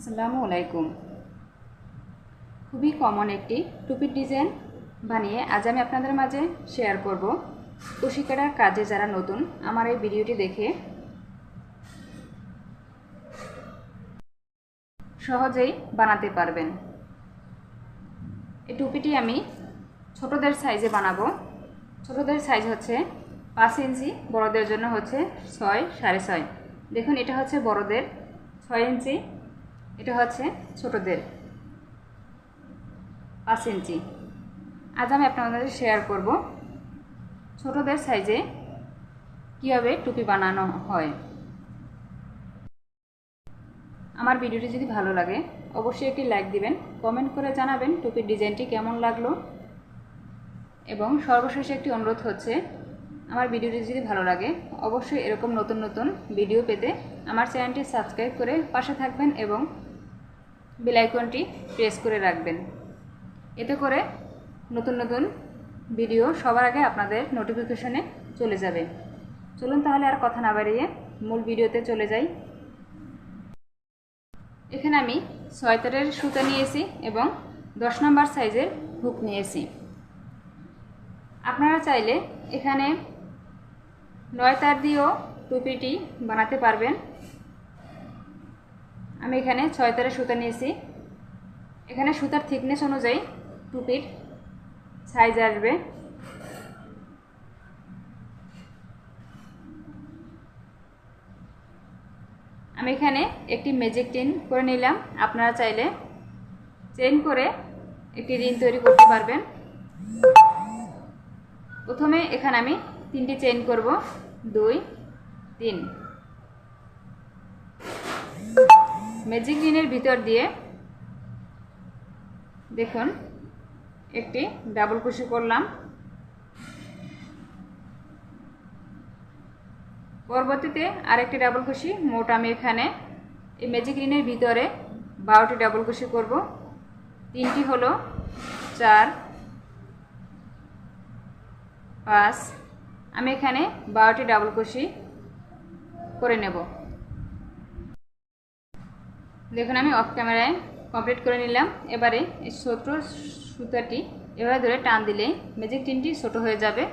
আসসালামু আলাইকুম। খুবই কমন একটি টুপির ডিজাইন বানিয়ে আজ আমি আপনাদের মাঝে শেয়ার করব। কুশি কাটার কাজে যারা নতুন আমার এই ভিডিওটি দেখে সহজেই বানাতে পারবেন। এই টুপিটি আমি ছোটদের সাইজে বানাবো। ছোটদের সাইজ হচ্ছে 5 ইঞ্চি, বড়দের জন্য হচ্ছে 6 6.5। দেখুন, এটা হচ্ছে বড়দের 6 ইঞ্চি, এটা হচ্ছে ছোটদের 5 ইঞ্চি। আজ আমি আপনাদের শেয়ার করব ছোটদের সাইজে কীভাবে টুপি বানানো হয়। আমার ভিডিওটি যদি ভালো লাগে অবশ্যই একটি লাইক দিবেন, কমেন্ট করে জানাবেন টুপির ডিজাইনটি কেমন লাগলো। এবং সর্বশেষে একটি অনুরোধ হচ্ছে, আমার ভিডিওটি যদি ভালো লাগে অবশ্যই এরকম নতুন নতুন ভিডিও পেতে আমার চ্যানেলটি সাবস্ক্রাইব করে পাশে থাকবেন এবং বেল আইকনটি প্রেস করে রাখবেন। এতে করে নতুন নতুন ভিডিও সবার আগে আপনাদের নোটিফিকেশনে চলে যাবে। চলুন তাহলে আর কথা না বাড়িয়ে মূল ভিডিওতে চলে যাই। এখানে আমি 6 তারের সুতা নিয়েছি এবং 10 নম্বর সাইজের হুক নিয়েছি। আপনারা চাইলে এখানে 9 তার দিয়েও টুপিটি বানাতে পারবেন। আমি এখানে 6 তারের সুতা নিয়েছি। এখানে সুতার থিকনেস অনুযায়ী টুপির সাইজ আসবে। আমি এখানে একটি ম্যাজিক চেইন করে নিলাম। আপনারা চাইলে চেইন করে একটি রিং তৈরি করতে পারবেন। প্রথমে এখানে আমি 3টি চেইন করব, 2 3। ম্যাজিক রিংয়ের ভিতর দিয়ে দেখুন একটি ডাবল কুশি করলাম। পরবর্তীতে আরেকটি ডাবল কুশি। মোট আমি এখানে এই ম্যাজিক রিংয়ের ভিতরে 12টি ডাবল কুশি করব। 3টি হলো 4 5। আমি এখানে 12টি ডাবল কুশি করে নেব। দেখুন আমি অফ ক্যামেরায় কমপ্লিট করে নিলাম। এবারে এই ছোট সুতাটি এভাবে ধরে টান দিলেই ম্যাজিক রিংটি ছোট হয়ে যাবে।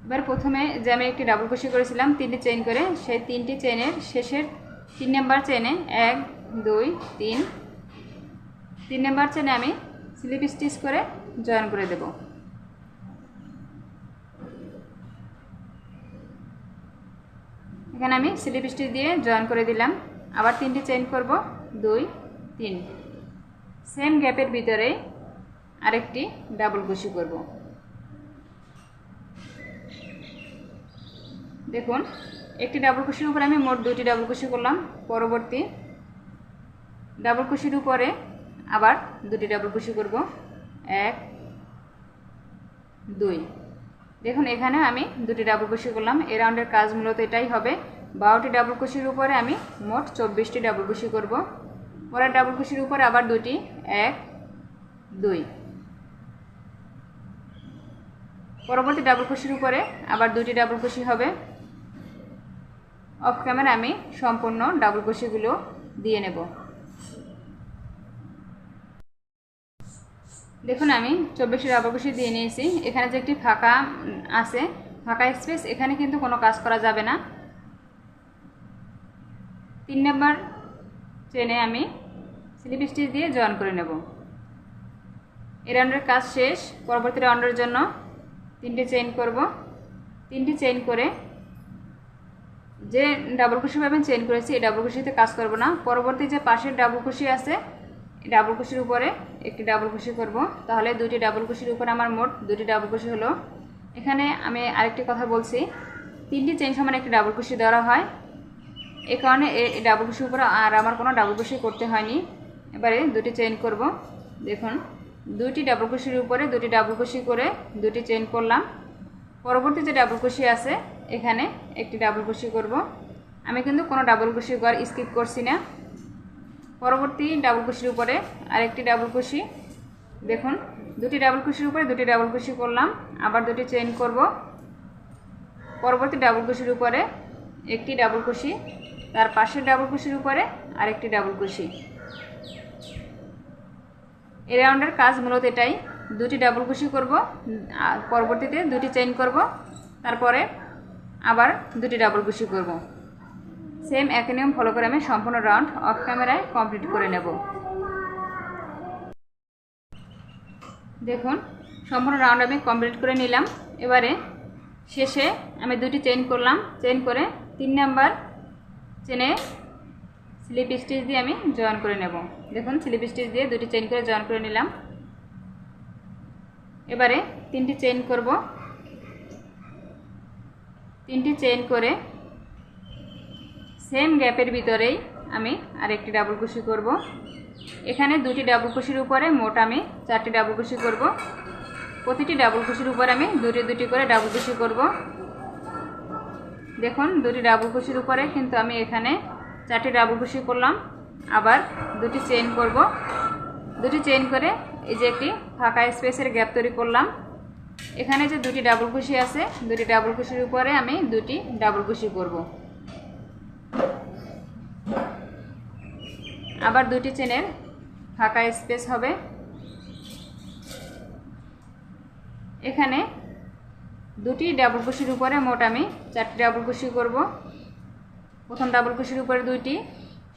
এবার প্রথমে যে আমি একটি ডাবল কুশি করেছিলাম 3টি চেইন করে, সেই 3টি চেইনের শেষের 3 নম্বর চেইনে 1 2 3 3 নম্বর চেইনে আমি স্লিপ স্টিচ করে জয়েন করে দেব। এখানে আমি স্লিপ স্টিচ দিয়ে জয়েন করে দিলাম। আবার 3টি চেইন করব, 2 3। সেম গ্যাপের ভিতরে আরেকটি ডাবল কুশি করব। দেখুন একটি ডাবল কুশির উপরে আমি মোট 2টি ডাবল কুশি করলাম। পরবর্তী ডাবল কুশির উপরে আবার 2টি ডাবল কুশি করব, 1 2। দেখুন এখানে আমি 2টি ডাবল কুশি করলাম। এই রাউন্ডের কাজ মূলত এটাই হবে। 12টি ডাবল কুশির উপরে আমি মোট 24টি ডাবল কুশি করব। পরের ডাবল কুশির উপরে আবার 2টি, 1 2। পরবর্তী ডাবল কুশির উপরে আবার 2টি ডাবল কুশি হবে। অফ ক্যামেরা আমি সম্পূর্ণ ডাবল কুশিগুলো দিয়ে নেব। দেখুন আমি 24টি ডাবল কুশি দিয়ে নিয়েছি। এখানে যে একটি ফাঁকা আছে, ফাঁকা স্পেস, এখানে কিন্তু কোনো কাজ করা যাবে না। 3 নম্বর চেনে আমি স্লিপ স্টিচ দিয়ে জয়েন করে নেব। এই রাউন্ডের কাজ শেষ। পরবর্তী রাউন্ডের জন্য 3টি চেইন করব। 3টি চেইন করে যে ডাবল কুশি পাবেন চেইন করেছি, এই ডাবল কুশিতে কাজ করব না। পরবর্তী যে পাশের ডাবল কুশি আছে এই ডাবল কুশির উপরে একটি ডাবল কুশি করব। তাহলে 2টি ডাবল কুশির উপরে আমার মোট 2টি ডাবল কুশি হলো। এখানে আমি আরেকটি কথা বলছি, 3টি চেইন সমান একটি ডাবল কুশি দেওয়া হয়। এই কারণে এই ডাবল কুশির উপরে আর আমার কোনো ডাবল কুশি করতে হয়নি। এবারে 2টি চেইন করব। দেখুন 2টি ডাবল কুশির উপরে 2টি ডাবল কুশি করে 2টি চেইন করলাম। পরবর্তী যে ডাবল কুশি আছে এখানে একটি ডাবল কুশি করব। আমি কিন্তু কোনো ডাবল কুশি ঘর স্কিপ করছি না। পরবর্তী ডাবল কুশির উপরে আরেকটি ডাবল কুশি। দেখুন 2টি ডাবল কুশির উপরে 2টি ডাবল কুশি করলাম। আবার 2টি চেইন করব। পরবর্তী ডাবল কুশির উপরে একটি ডাবল কুশি, তার পাশের ডাবল কুশির উপরে আরেকটি ডাবল কুশি। এই রাউন্ডের কাজ মূলত এটাই, দুটি ডাবল কুশি করব, পরবর্তীতে দুটি চেইন করব, তারপরে আবার দুটি ডাবল কুশি করব। সেম একই নিয়ম ফলো করে আমি সম্পূর্ণ রাউন্ড অফ ক্যামেরায় কমপ্লিট করে নেব। দেখুন সম্পূর্ণ রাউন্ড আমি কমপ্লিট করে নিলাম। এবারে শেষে আমি দুটি চেইন করলাম, চেইন করে 3 নাম্বার চেনে স্লিপ স্টিচ দিয়ে আমি জয়েন করে নেব। দেখুন স্লিপ স্টিচ দিয়ে দুটি চেইন করে জয়েন করে নিলাম। এবারে 3টি চেইন করব, 3টি চেইন করে সেম গ্যাপের ভিতরেই আমি আরেকটি ডাবল কুশি করব। এখানে দুটি ডাবল কুশির উপরে মোট আমি 4টি ডাবল কুশি করব। প্রতিটি ডাবল কুশির উপরে আমি দুটি দুটি করে ডাবল কুশি করব। দেখুন দুটি ডাবল কুশির উপরে কিন্তু আমি এখানে 4টি ডাবল কুশি করলাম। আবার দুটি চেইন করব, দুটি চেইন করে এই যে একটি ফাঁকা স্পেসের গ্যাপ তৈরি করলাম। এখানে যে দুটি ডাবল কুশি আছে, দুটি ডাবল কুশির উপরে আমি দুটি ডাবল কুশি করব। আবার দুটি চেনের ফাঁকা স্পেস হবে। এখানে দুটি ডাবল কুশির উপরে মোট আমি 4টি ডাবল কুশি করব। প্রথম ডাবল কুশির উপরে 2টি,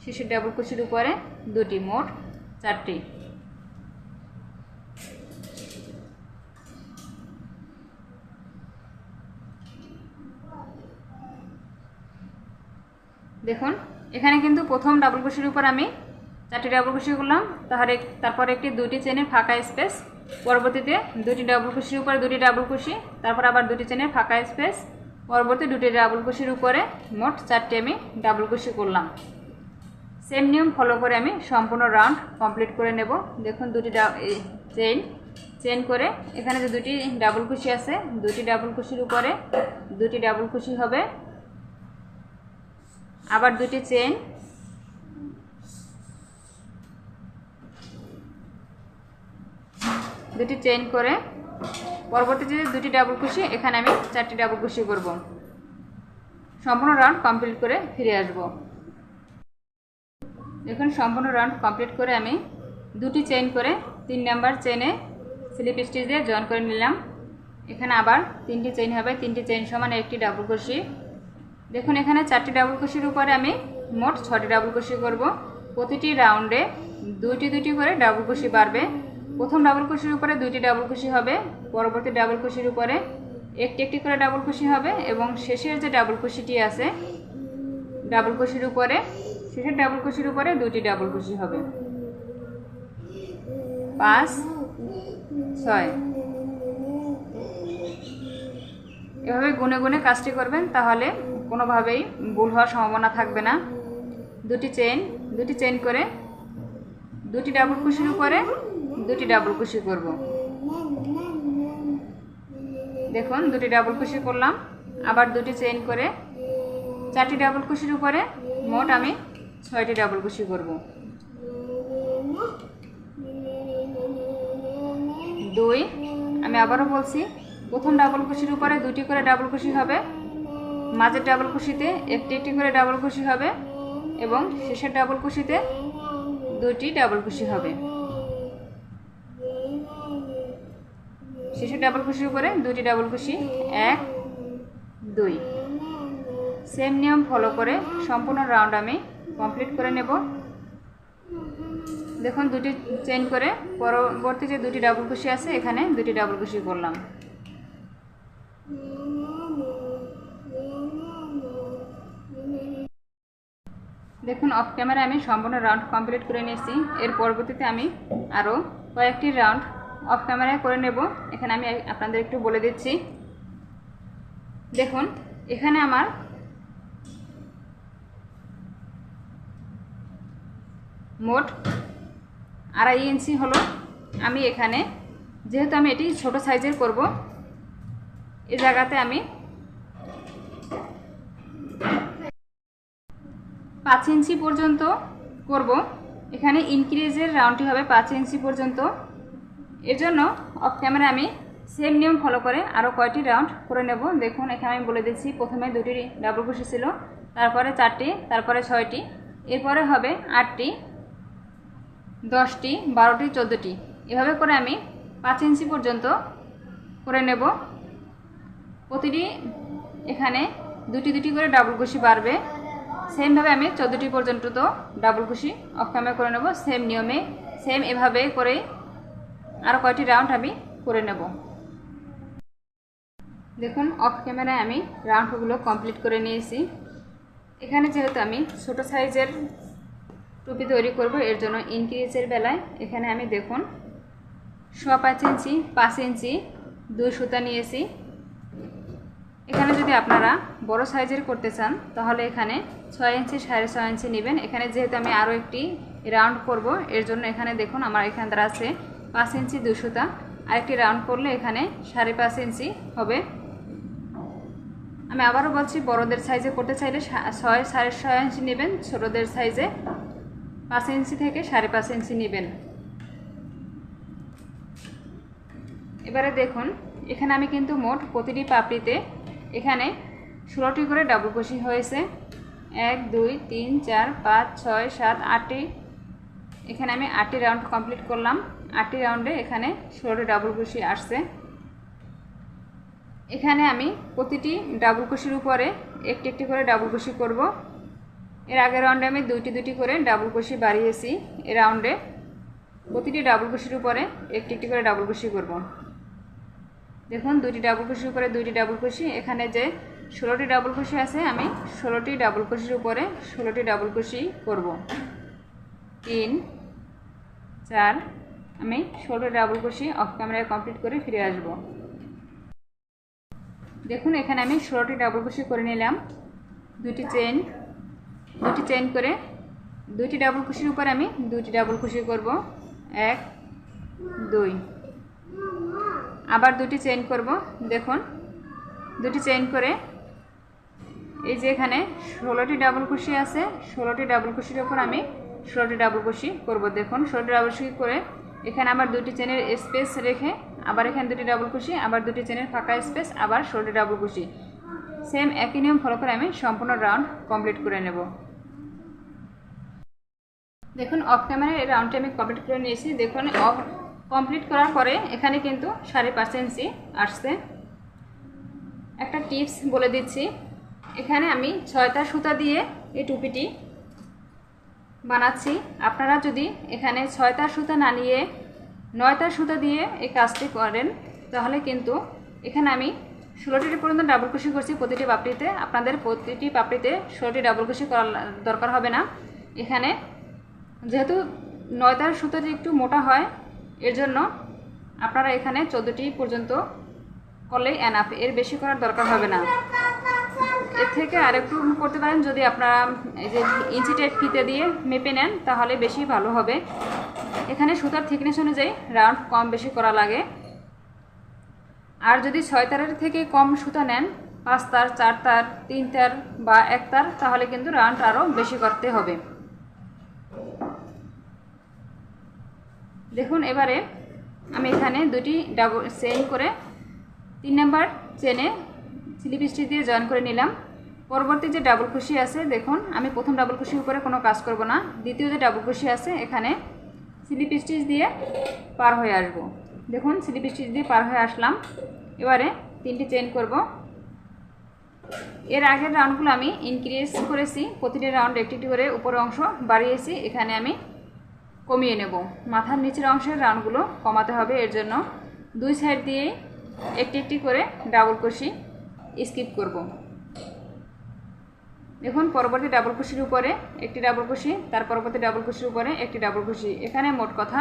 শেষের ডাবল কুশির উপরে 2টি, মোট 4টি। দেখুন এখানে কিন্তু প্রথম ডাবল কুশির উপর আমি 4টি ডাবল কুশি করলাম, তারপর একটি 2টি চেনের ফাঁকা স্পেস, পরবর্তীতে দুটি ডাবল কুশির উপরে 2টি ডাবল কুশি, তারপর আবার 2টি চেনের ফাঁকা স্পেস, পরবর্তী 2টি ডাবল কুশির উপরে মোট 4টি আমি ডাবল কুশি করলাম। সেম নিয়ম ফলো করে আমি সম্পূর্ণ রাউন্ড কমপ্লিট করে নেব। দেখুন দুটি চেইন করে এখানে যে দুটি ডাবল কুশি আছে, দুটি ডাবল কুশির উপরে দুটি ডাবল কুশি হবে। আবার দুটি চেইন, দুটি চেইন করে পরবর্তীতে দুটি ডাবল কুশি, এখানে আমি 4টি ডাবল কুশি করব। সম্পূর্ণ রাউন্ড কমপ্লিট করে ফিরে আসব। দেখুন সম্পূর্ণ রাউন্ড কমপ্লিট করে আমি দুটি চেইন করে 3 নাম্বার চেনে স্লিপ স্টিচ দিয়ে জয়েন করে নিলাম। এখানে আবার 3টি চেইন হবে, 3টি চেইন সমান একটি ডাবল কুশি। দেখুন এখানে 4টি ডাবল কুশির উপরে আমি মোট 6টি ডাবল কুশি করব। প্রতিটি রাউন্ডে 2টি 2টি করে ডাবল কুশি বাড়বে। প্রথম ডাবল কুশির উপরে 2টি ডাবল কুশি হবে, পরবর্তী ডাবল কুশির উপরে একটি একটি করে ডাবল কুশি হবে, এবং শেষের যে ডাবল কুশিটি আছে ডাবল কুশির উপরে, শেষের ডাবল কুশির উপরে 2টি ডাবল কুশি হবে। 5 6 এভাবে গুনে গুনে কাজটি করবেন, তাহলে কোনোভাবেই ভুল হওয়ার সম্ভাবনা থাকবে না। দুটি চেইন করে 2টি ডাবল কুশির উপরে 2টি ডাবল কুশি করব। দেখুন 2টি ডাবল কুশি করলাম, আবার 2টি চেইন করে 4টি ডাবল কুশির উপরে মোট আমি 6টি ডাবল কুশি করব। 2 আমি আবারও বলছি, প্রথম ডাবল কুশির উপরে 2টি করে ডাবল কুশি হবে, মাঝের ডাবল কুশিতে একটি একটি করে ডাবল কুশি হবে, এবং শেষের ডাবল কুশিতে 2টি ডাবল কুশি হবে। শেষের ডাবল কুশির উপরে 2টি ডাবল কুশি, 1 2। সেম নিয়ম ফলো করে সম্পূর্ণ রাউন্ড আমি কমপ্লিট করে নেব। দেখুন দুটি চেইন করে পরবর্তী যে 2টি ডাবল কুশি আছে, এখানে 2টি ডাবল কুশি করলাম। দেখুন অফ ক্যামেরা আমি সম্পূর্ণ রাউন্ড কমপ্লিট করে নিয়েছি। এর পরবর্তীতে আমি আরও কয়েকটি রাউন্ড অফ ক্যামেরায় করে নেব। এখানে আমি আপনাদের একটু বলে দিচ্ছি। দেখুন এখানে আমার মোট 2.5 ইঞ্চি হলো। আমি এখানে যেহেতু আমি এটি ছোট সাইজের করব, এই জায়গাতে আমি 5 ইঞ্চি পর্যন্ত করব। এখানে ইনক্রিজের রাউন্ডটি হবে 5 ইঞ্চি পর্যন্ত। এর জন্য অফ ক্যামেরা আমি সেম নিয়ম ফলো করে আরও কয়টি রাউন্ড করে নেব। দেখুন এখানে আমি বলে দিচ্ছি, প্রথমে 2টি ডাবল কুশি ছিল, তারপরে 4টি, তারপরে 6টি, এরপরে হবে 8টি, 10টি, 12টি, 14টি। এভাবে করে আমি 5 ইঞ্চি পর্যন্ত করে নেব। প্রতিটি এখানে দুটি দুটি করে ডাবল কুশি বাড়বে। সেমভাবে আমি 14টি পর্যন্ত তো ডাবল কুশি অফ ক্যামেরা করে নেব। সেম নিয়মে সেম এভাবে করে আরও কয়টি রাউন্ড আমি করে নেব। দেখুন অফ ক্যামেরায় আমি রাউন্ডগুলো কমপ্লিট করে নিয়েছি। এখানে যেহেতু আমি ছোট সাইজের টুপি তৈরি করব, এর জন্য ইনক্রিজের বেলায় এখানে আমি দেখুন 5 ইঞ্চি 5 ইঞ্চি 2 সুতা নিয়েছি। এখানে যদি আপনারা বড় সাইজের করতে চান তাহলে এখানে 6 ইঞ্চি 6.5 ইঞ্চি নেবেন। এখানে যেহেতু আমি আরও একটি রাউন্ড করব, এর জন্য এখানে দেখুন আমার এখানে দ্বারা আছে 5 ইঞ্চি 2 সুতা। আরেকটি রাউন্ড করলে এখানে 5.5 ইঞ্চি হবে। আমি আবারও বলছি, বড়দের সাইজে করতে চাইলে 6 6.5 ইঞ্চি নেবেন, ছোটদের সাইজে 5 ইঞ্চি থেকে 5.5 ইঞ্চি নেবেন। এবারে দেখুন এখানে আমি কিন্তু মোট প্রতিটি পাপড়িতে এখানে 16টি করে ডাবল কুশি হয়েছে। 1 2 3 4 5 6 7 8টি, এখানে আমি 8টি রাউন্ড কমপ্লিট করলাম। 8টি রাউন্ডে এখানে 16টি ডাবল কুশি আসছে। এখানে আমি প্রতিটি ডাবল কুশির উপরে একটি একটি করে ডাবল কুশি করব। এর আগের রাউন্ডে আমি দুটি করে ডাবল কুশি বাড়িয়েছি। এই রাউন্ডে প্রতিটি ডাবল কুশির উপরে একটি একটি করে ডাবল কুশি করব। দেখুন 2টি ডাবল কুশির উপরে 2টি ডাবল কুশি। এখানে যে 16টি ডাবল কুশি আছে, আমি 16টি ডাবল কুশির উপরে 16টি ডাবল কুশি করব। 3 4, আমি 16টি ডাবল কুশি অফ ক্যামেরায় কমপ্লিট করে ফিরে আসব। দেখুন এখানে আমি 16টি ডাবল কুশি করে নিলাম। দুটি চেইন করে 2টি ডাবল কুশির উপরে আমি 2টি ডাবল কুশি করব। 1 2, আবার 2টি চেইন করব। দেখুন 2টি চেইন করে এই যে এখানে 16টি ডাবল কুশি আছে, 16টি ডাবল কুশির উপর আমি 16টি ডাবল কুশি করব। দেখুন 16টি ডাবল কুশি করে এখানে আবার 2টি চেনের স্পেস রেখে আবার এখানে 2টি ডাবল কুশি, আবার 2টি চেনের ফাঁকা স্পেস, আবার 16টি ডাবল কুশি। সেম একই নিয়ম ফলো করে আমি সম্পূর্ণ রাউন্ড কমপ্লিট করে নেব। দেখুন অফ ক্যামেরায় এই রাউন্ডটি আমি কমপ্লিট করে নিয়েছি। দেখুন অফ কমপ্লিট করার পরে এখানে কিন্তু 5.5 ইঞ্চি আসছে। একটা টিপস বলে দিচ্ছি, এখানে আমি 6 সুতা দিয়ে এই টুপিটি বানাচ্ছি। আপনারা যদি এখানে 6 সুতা না নিয়ে 9 সুতা দিয়ে এই কাজটি করেন তাহলে কিন্তু এখানে আমি 16টি পর্যন্ত ডাবল কুশি করছি প্রতিটি পাপড়িতে। আপনাদের প্রতিটি পাপড়িতে 16টি ডাবল কুশি করার দরকার হবে না। এখানে যেহেতু 9 সুতাটি একটু মোটা হয়, এর জন্য আপনারা এখানে 14টি পর্যন্ত করলেই এনাফ, এর বেশি করার দরকার হবে না। এর থেকে আরেকটু করতে পারেন, যদি আপনারা এই যে ইঞ্চি টেপ ফিতে দিয়ে মেপে নেন তাহলে বেশি ভালো হবে। এখানে সুতার থিকনেস অনুযায়ী রাউন্ড কম বেশি করা লাগে। আর যদি 6 তারের থেকে কম সুতা নেন, 5 তার 4 তার 3 তার বা 1 তার, তাহলে কিন্তু রাউন্ড আরও বেশি করতে হবে। দেখুন এবারে আমি এখানে 2টি ডাবল চেইন করে 3 নাম্বার চেনে স্লিপ স্টিচ দিয়ে জয়েন করে নিলাম। পরবর্তী যে ডাবল কুশি আছে, দেখুন আমি প্রথম ডাবল কুশির উপরে কোনো কাজ করব না। দ্বিতীয় যে ডাবল কুশি আছে এখানে স্লিপ স্টিচ দিয়ে পার হয়ে আসব। দেখুন স্লিপ স্টিচ দিয়ে পার হয়ে আসলাম। এবারে 3টি চেইন করব। এর আগের রাউন্ডগুলো আমি ইনক্রিজ করেছি, প্রতিটি রাউন্ড একটি করে উপরের অংশ বাড়িয়েছি। এখানে আমি কমিয়ে নেব। মাথার নিচের অংশের রাউন্ডগুলো কমাতে হবে, এর জন্য 2 সাইড দিয়ে একটি একটি করে ডাবল কুশি স্কিপ করব। দেখুন পরবর্তী ডাবল কুশির উপরে একটি ডাবল কুশি, তার পরবর্তী ডাবল কুশির উপরে একটি ডাবল কুশি। এখানে মোট কথা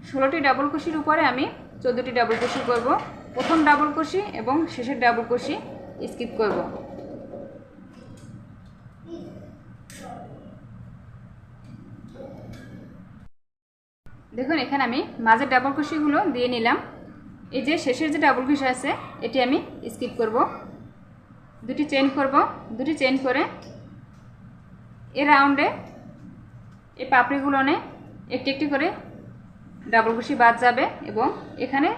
16টি ডাবল কুশির উপরে আমি 14টি ডাবল কুশি করব। প্রথম ডাবল কুশি এবং শেষের ডাবল কুশি স্কিপ করব। দেখুন এখানে আমি মাঝের ডাবল কুশিগুলো দিয়ে নিলাম। এই যে শেষের যে ডাবল কুশি আছে এটি আমি স্কিপ করব। 2টি চেইন করব। 2টি চেইন করে এই রাউন্ডে এই পাপড়িগুলো নে একটি একটি করে ডাবল কুশি বাদ যাবে এবং এখানে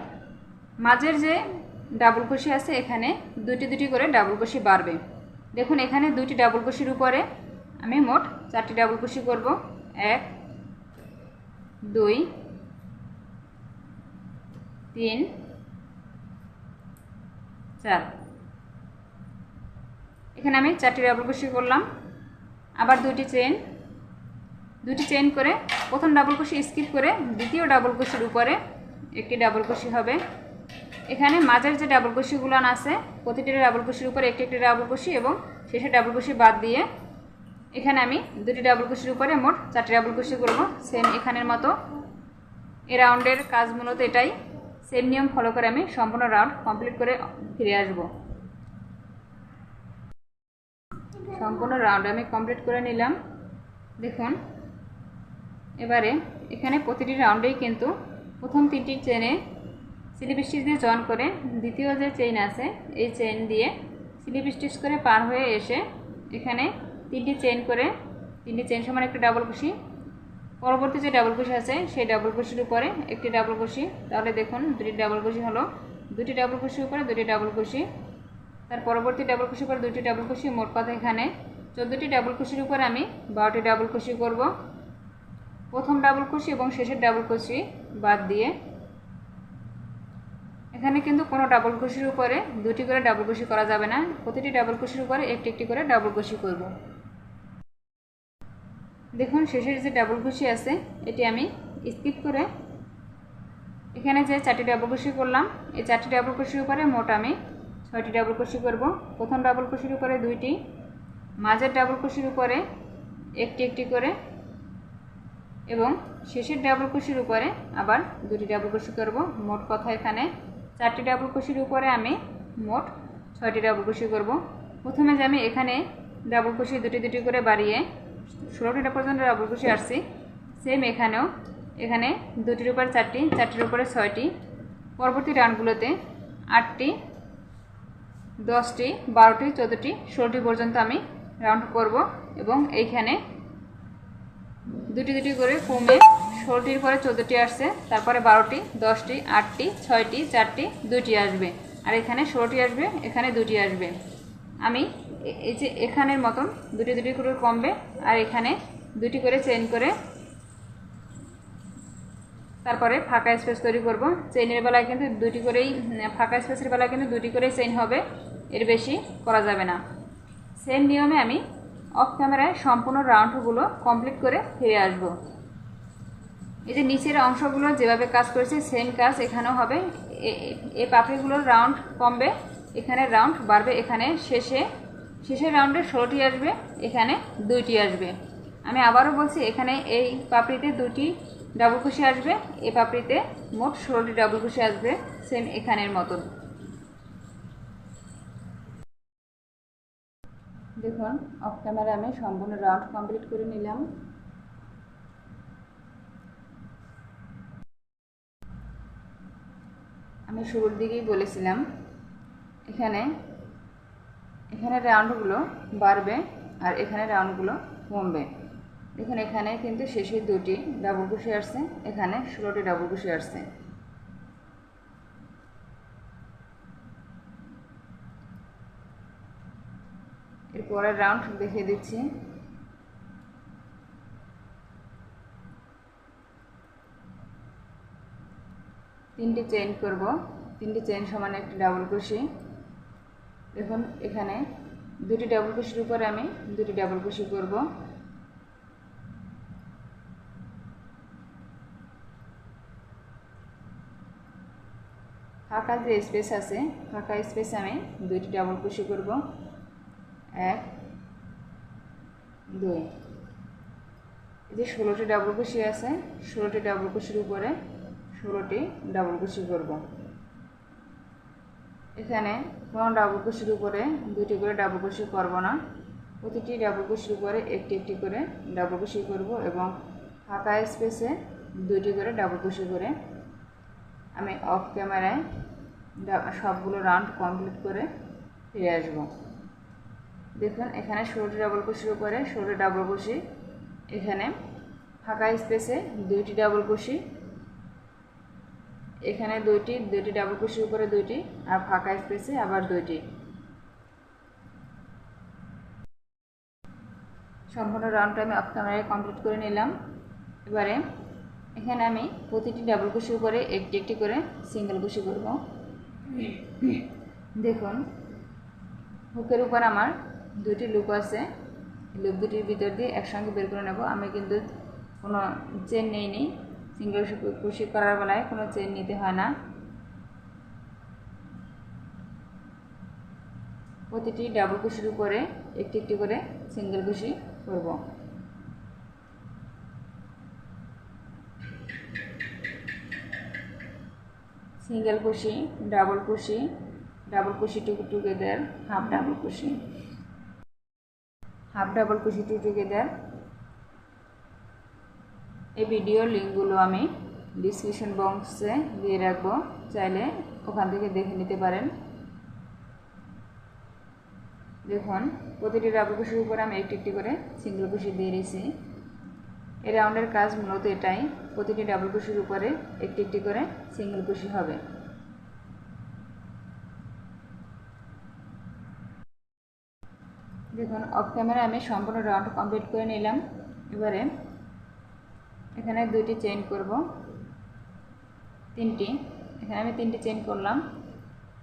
মাঝের যে ডাবল কুশি আছে এখানে 2টি করে ডাবল কুশি বাড়বে। দেখুন এখানে দুটি ডাবল কুশির উপরে আমি মোট 4টি ডাবল কুশি করব। 1 2 3 4। এখানে আমি 4টি ডাবল কুশি করলাম। আবার দুটি চেইন করে প্রথম ডাবল কুশি স্কিপ করে দ্বিতীয় ডাবল কুশির উপরে একটি ডাবল কুশি হবে। এখানে মাঝের যে ডাবল কুশিগুলো আছে প্রতিটি ডাবল কুশির উপরে একটি একটি ডাবল কুশি এবং শেষে ডাবল কুশি বাদ দিয়ে এখানে আমি দুটি ডাবল কুশির উপরে মোট 4টি ডাবল কুশি করব। সেম এখানের মতো এই রাউন্ডের কাজ মূলত এটাই। সেম নিয়ম ফলো করে আমি সম্পূর্ণ রাউন্ড কমপ্লিট করে ফিরে আসব। সম্পূর্ণ রাউন্ড আমি কমপ্লিট করে নিলাম। দেখুন এবারে এখানে প্রতিটি রাউন্ডেই কিন্তু প্রথম 3টি চেনে স্লিপ স্টিচ দিয়ে জয়েন করে দ্বিতীয় যে চেইন আছে এই চেইন দিয়ে স্লিপ স্টিচ করে পার হয়ে এসে এখানে 3টি চেইন সমান একটি ডাবল কুশি, পরবর্তী যে ডাবল কুশি আছে সেই ডাবল কুশির উপরে একটি ডাবল কুশি। তাহলে দেখুন দুটি ডাবল কুশি হলো, দুটি ডাবল কুশির উপরে দুটি ডাবল কুশি, তার পরবর্তী ডাবল কুশির উপরে দুটি ডাবল কুশি। মোট কথা এখানে 14টি ডাবল কুশির উপরে আমি 12টি ডাবল কুশি করব। প্রথম ডাবল কুশি এবং শেষের ডাবল কুশি বাদ দিয়ে এখানে কিন্তু কোনো ডাবল কুশির উপরে দুটি করে ডাবল কুশি করা যাবে না, প্রতিটি ডাবল কুশির উপরে একটি একটি করে ডাবল কুশি করব। দেখুন শেষের যে ডাবল কুশি আছে এটি আমি স্কিপ করে এখানে যে 4টি ডাবল কুশি করলাম এই 4টি ডাবল কুশির উপরে মোট আমি 6টি ডাবল কুশি করব। প্রথম ডাবল কুশির উপরে 2টি, মাঝের ডাবল কুশির উপরে একটি একটি করে এবং শেষের ডাবল কুশির উপরে আবার 2টি ডাবল কুশি করব। মোট কথা এখানে 4টি ডাবল কুশির উপরে আমি মোট 6টি ডাবল কুশি করব। প্রথমে যে আমি এখানে ডাবল কুশি দুটি দুটি করে বাড়িয়ে 16টি পর্যন্ত ডাবল কুশি আসছি, সেম এখানে 2টির উপরে 4টি, 4টির উপরে 6টি, পরবর্তী রাউন্ডগুলোতে 8টি, 10টি, 12টি, 14টি, 16টি পর্যন্ত আমি রাউন্ড করব এবং এইখানে দুটি দুটি করে কমে 16টির পরে 14টি আসছে, তারপরে 12টি, 10টি, 8টি, 6টি, 4টি, 2টি আসবে, আর এখানে 16টি আসবে, এখানে 2টি আসবে। আমি এই যে এখানের মতন দুটি দুটি করে কমবে আর এখানে 2টি করে চেইন করে তারপরে ফাঁকা স্পেস তৈরি করব। চেইনের বেলায় কিন্তু 2টি করেই, ফাঁকা স্পেসের বেলায় কিন্তু 2টি করেই চেইন হবে, এর বেশি করা যাবে না। সেম নিয়মে আমি অফ ক্যামেরায় সম্পূর্ণ রাউন্ডগুলো কমপ্লিট করে ফিরে আসব। এই যে নিচের অংশগুলো যেভাবে কাজ করেছে সেম কাজ এখানেও হবে। এই পাপড়িগুলোর রাউন্ড কমবে, এখানে রাউন্ড বাড়বে। এখানে শেষের রাউন্ডে 16টি আসবে, এখানে 2টি আসবে। আমি আবারও বলছি এখানে এই পাপড়িতে 2টি ডাবল কুশি আসবে, এই পাপড়িতে মোট 16টি ডাবল কুশি আসবে, সেম এখানের মতন। দেখুন অফ ক্যামেরা আমি সম্পূর্ণ রাউন্ড কমপ্লিট করে নিলাম। আমি শুরুর দিকেই বলেছিলাম এখানে রাউন্ডগুলো বাড়বে আর এখানে রাউন্ডগুলো কমবে। দেখুন এখানে কিন্তু শেষে 2টি ডাবল কুশি আসছে, এখানে 16টি ডাবল কুশি আসছে। এর পরের রাউন্ড দেখিয়ে দিচ্ছি। তিনটি চেইন করব, 3টি চেইন সমান একটি ডাবল কুশি। দেখুন এখানে 2টি ডাবল কুশির উপরে আমি 2টি ডাবল কুশি করব। ফাঁকা যে স্পেস আছে ফাঁকা স্পেসে আমি 2টি ডাবল কুশি করব। 1 2। এই যে 16টি ডাবল কুশি আছে, 16টি ডাবল কুশির উপরে 16টি ডাবল কুশি করব। এখানে কোনো ডাবল কুশির উপরে 2টি করে ডাবল কুশি করব না, প্রতিটি ডাবল কুশির উপরে একটি একটি করে ডাবল কুশি করব এবং ফাঁকা স্পেসে 2টি করে ডাবল কুশি করে আমি অফ ক্যামেরায় সবগুলো রাউন্ড কমপ্লিট করে ফিরে আসব। দেখুন এখানে 16টি ডাবল কুশির উপরে 16টি ডাবল কুশি, এখানে ফাঁকা স্পেসে 2টি ডাবল কুশি, এখানে 2টি ডাবল কুশির উপরে 2টি আর ফাঁকা স্পেসে আবার 2টি। সম্পূর্ণ রাউন্ডটা আমি অফ ক্যামেরায় কমপ্লিট করে নিলাম। এবারে এখানে আমি প্রতিটি ডাবল কুশির উপরে একটি একটি করে সিঙ্গেল কুশি করব। দেখুন হুকের উপর আমার দুটি লুপ আছে, লুপ দুটির ভিতর দিয়ে একসঙ্গে বের করে নেব। আমি কিন্তু কোনো চেন নেইনি, সিঙ্গেল কুশি করার বেলায় কোনো চেন নিতে হয় না। প্রতিটি ডাবল কুশির উপরে একটি একটি করে সিঙ্গেল কুশি করব। সিঙ্গেল কুশি, ডাবল কুশি, ডাবল কুশি টুগেদার, হাফ ডাবল কুশি, হাফ ডাবল কুশি টুগেদার। এই ভিডিওর লিঙ্কগুলো আমি ডিসক্রিপশন বক্সে দিয়ে রাখবো, চাইলে ওখান থেকে দেখে নিতে পারেন। দেখুন প্রতিটি ডাবল কুশির উপরে আমি একটি একটি করে সিঙ্গেল কুশি দিয়ে দিয়েছি। এই রাউন্ডের কাজ মূলত এটাই, প্রতিটি ডাবল কুশির উপরে একটি একটি করে সিঙ্গেল কুশি হবে। দেখুন অফ ক্যামেরা আমি সম্পূর্ণ রাউন্ড কমপ্লিট করে নিলাম। এবারে এখানে দুইটি চেইন করব, তিনটি, এখানে আমি তিনটি চেইন করলাম।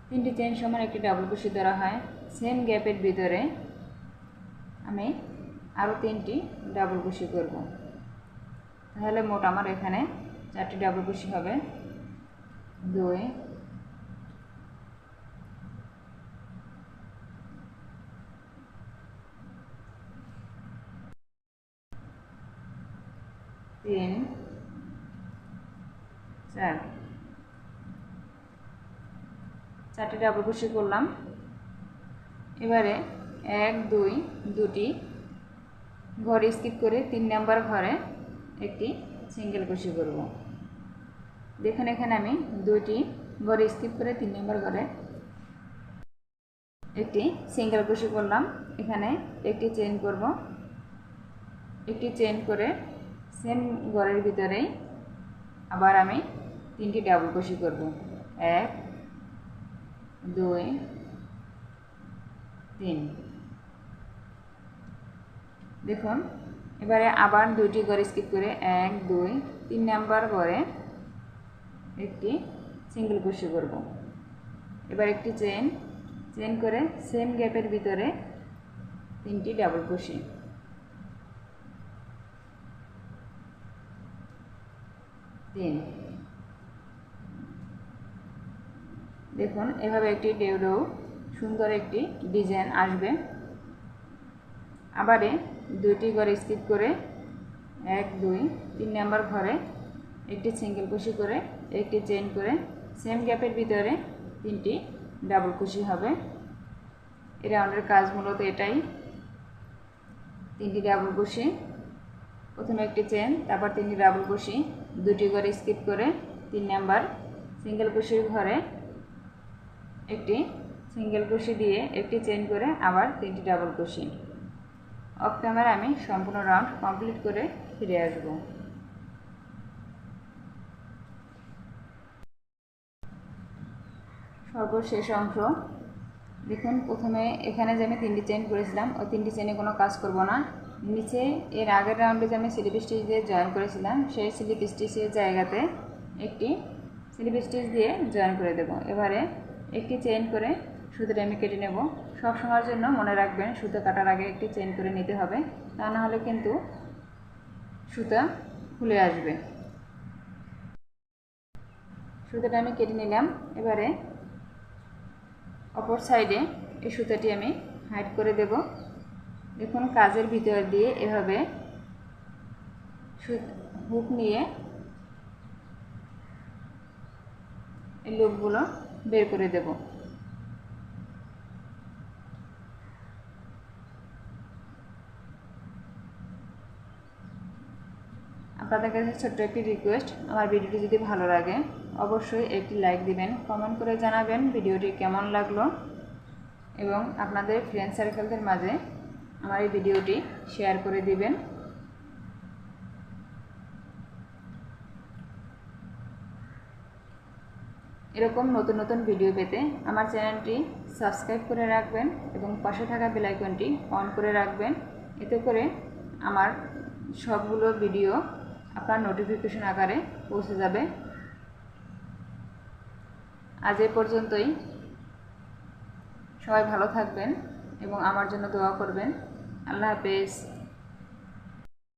তিনটি চেইন সমান একটি ডাবল কুশি ধরা হয়। সেম গ্যাপের ভিতরে আমি আরও তিনটি ডাবল কুশি করব, তাহলে মোট আমার এখানে 4টি ডাবল কুশি হবে। 2 3 4, 4টি ডাবল কুশি করলাম। এবারে 1 2 দুটি ঘর স্কিপ করে 3 নাম্বার ঘরে একটি সিঙ্গেল কুশি করব। দেখুন এখানে আমি দুইটি ঘর স্কিপ করে 3 নাম্বার ঘরে একটি সিঙ্গেল কুশি করলাম। এখানে একটি চেইন করব, একটি চেইন করে সেম ঘরের ভিতরেই আবার আমি 3টি ডাবল কুশি করব। 1 2 3। দেখুন এবারে আবার দুইটি ঘর স্কিপ করে 1 2 3 নাম্বার ঘরে একটি সিঙ্গেল কুশি করব। এবার একটি চেইন করে সেম গ্যাপের ভিতরে 3টি ডাবল কুশি। 3। দেখুন এভাবে একটি ডেউডো সুন্দর একটি ডিজাইন আসবে। আবারে দুইটি ঘর স্কিপ করে 1 2 3 নাম্বার ঘরে একটি সিঙ্গেল কুশি করে একটি চেইন করে সেম গ্যাপের ভিতরে 3টি ডাবল কুশি হবে। এই রাউন্ডের কাজ মূলত এটাই, 3টি ডাবল কুশি, প্রথমে একটি চেইন, তারপর 3টি ডাবল কুশি, দুটি ঘর স্কিপ করে 3 নাম্বার সিঙ্গেল কুশির ঘরে একটি সিঙ্গেল কুশি দিয়ে একটি চেইন করে আবার 3টি ডাবল কুশি। অফ ক্যামেরা আমি সম্পূর্ণ রাউন্ড কমপ্লিট করে ফিরে আসব। সর্বশেষ অংশ দেখুন, প্রথমে এখানে যে আমি 3টি চেইন করেছিলাম ওই 3টি চেইনে কোনো কাজ করব না। নিচে এর আগের রাউন্ডে যে আমি স্লিপ স্টিচ দিয়ে জয়েন করেছিলাম সেই স্লিপ স্টিচের জায়গাতে একটি স্লিপ স্টিচ দিয়ে জয়েন করে দেব। এবারে একটি চেইন করে সুতোটা আমি কেটে নেব। সব সময়ের জন্য মনে রাখবেন সুতো কাটার আগে একটি চেইন করে নিতে হবে, তা না হলে কিন্তু সুতা খুলে আসবে। সুতোটা আমি কেটে নিলাম। এবারে অপর সাইডে এই সুতাটি আমি হাইড করে দেব। দেখুন কাজের ভিতর দিয়ে এভাবে হুক নিয়ে এই লুপগুলো বের করে দেব। আপনাদের কাছে ছোট্ট একটি রিকোয়েস্ট, আমার ভিডিওটি যদি ভালো লাগে অবশ্যই একটি লাইক দিবেন, কমেন্ট করে জানাবেন ভিডিওটি কেমন লাগলো এবং আপনাদের ফ্রেন্ড সার্কেলদের মাঝে আমার এই ভিডিওটি শেয়ার করে দিবেন। এরকম নতুন নতুন ভিডিও পেতে আমার চ্যানেলটি সাবস্ক্রাইব করে রাখবেন এবং পাশে থাকা বেল আইকনটি অন করে রাখবেন। এতে করে আমার সবগুলো ভিডিও আপনার নোটিফিকেশন আকারে পৌঁছে যাবে। আজ এ পর্যন্তই। সবাই ভালো থাকবেন এবং আমার জন্য দোয়া করবেন। আল্লাহ হাফেজ।